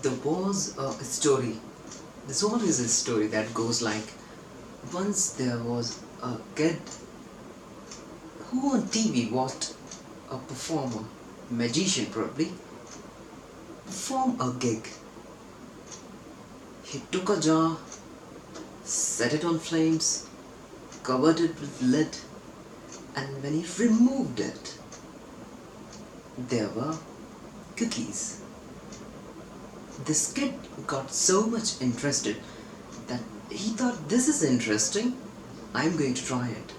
There was a story. There's always a story that goes like, once there was a kid who on TV watched a performer, magician probably, perform a gig. He took a jar, set it on flames, covered it with lid, and when he removed it, there were cookies. This kid got so much interested that he thought, this is interesting, I'm going to try it.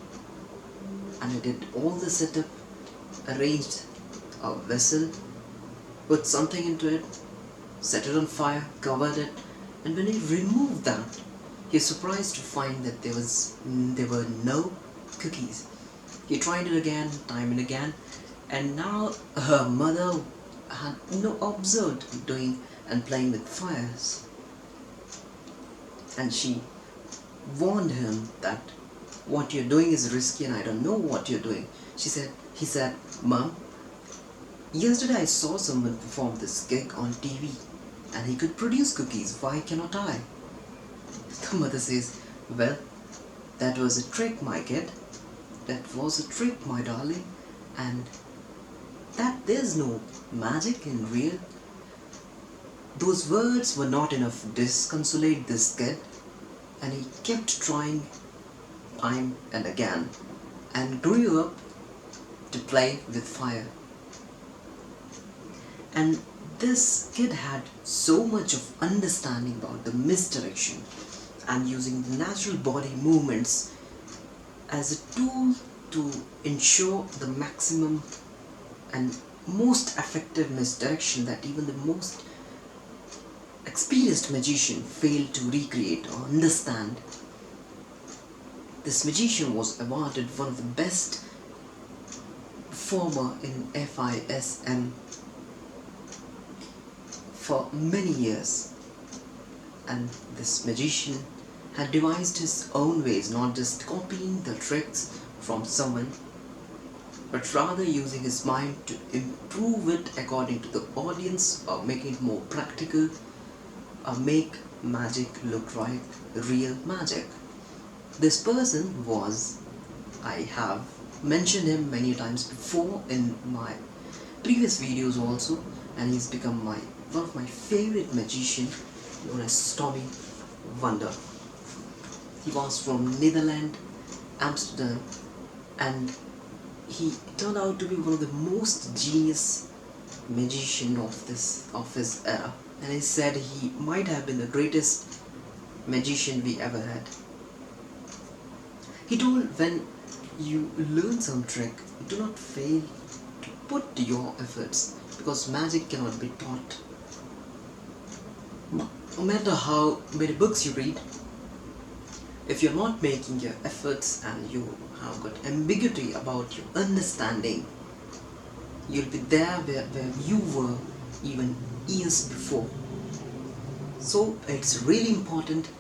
And he did all the setup, arranged a vessel, put something into it, set it on fire, covered it, and when he removed that, he was surprised to find that there were no cookies. He tried it again, time and again, and now her mother had observed doing and playing with fires, and she warned him that what you're doing is risky and I don't know what you're doing. He said, Mom, yesterday I saw someone perform this gig on TV and he could produce cookies, why cannot I? The mother says, well, that was a trick, my kid. That was a trick, my darling, and that there's no magic in real. Those words were not enough to disconsolate this kid, and he kept trying time and again and grew up to play with fire. And this kid had so much of understanding about the misdirection and using the natural body movements as a tool to ensure the maximum and most effective misdirection that even the most experienced magician failed to recreate or understand. This magician was awarded one of the best performer in FISM for many years, and this magician had devised his own ways, not just copying the tricks from someone, but rather using his mind to improve it according to the audience, or making it more practical, or make magic look like real magic. This person was, I have mentioned him many times before in my previous videos also, and he's become one of my favorite magician, known as Tommy Wonder. He was from Netherlands, Amsterdam, and he turned out to be one of the most genius magician of his era, and he said he might have been the greatest magician we ever had. He told, when you learn some trick, do not fail to put your efforts, because magic cannot be taught. No matter how many books you read, if you're not making your efforts and you have got ambiguity about your understanding, you'll be there where you were even years before. So it's really important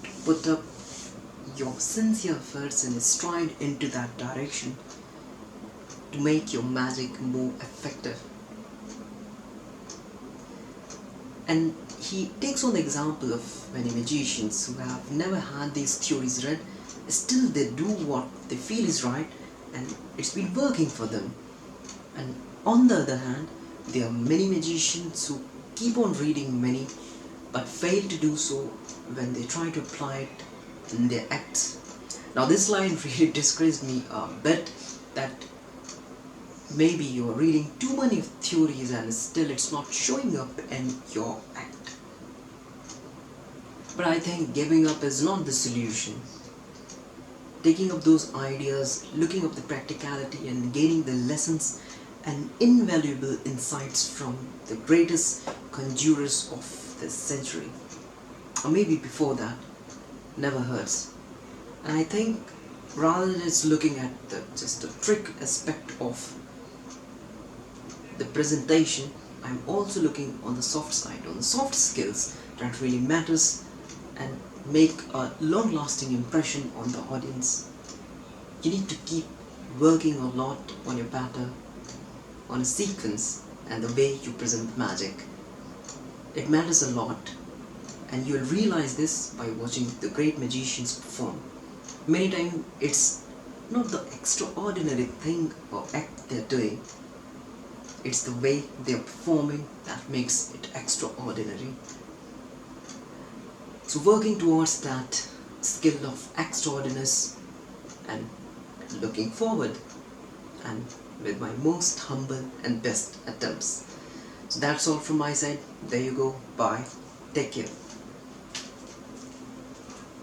to put up your sincere efforts and stride into that direction to make your magic more effective. And he takes on the example of many magicians who have never had these theories read, still they do what they feel is right, and it's been working for them. And on the other hand, there are many magicians who keep on reading many but fail to do so when they try to apply it in their acts. Now this line really disgraced me a bit, that maybe you are reading too many theories and still it's not showing up in your act. But I think giving up is not the solution. Taking up those ideas, looking up the practicality and gaining the lessons and invaluable insights from the greatest conjurers of this century, or maybe before that, never hurts. And I think rather than just looking at just the trick aspect of the presentation, I'm also looking on the soft side, on the soft skills that really matters and make a long-lasting impression on the audience. You need to keep working a lot on your pattern, on a sequence and the way you present magic. It matters a lot, and you'll realize this by watching the great magicians perform. Many times it's not the extraordinary thing or act they're doing, it's the way they're performing that makes it extraordinary. So working towards that skill of extraordinaryness and looking forward, and with my most humble and best attempts. So that's all from my side. There you go. Bye. Take care.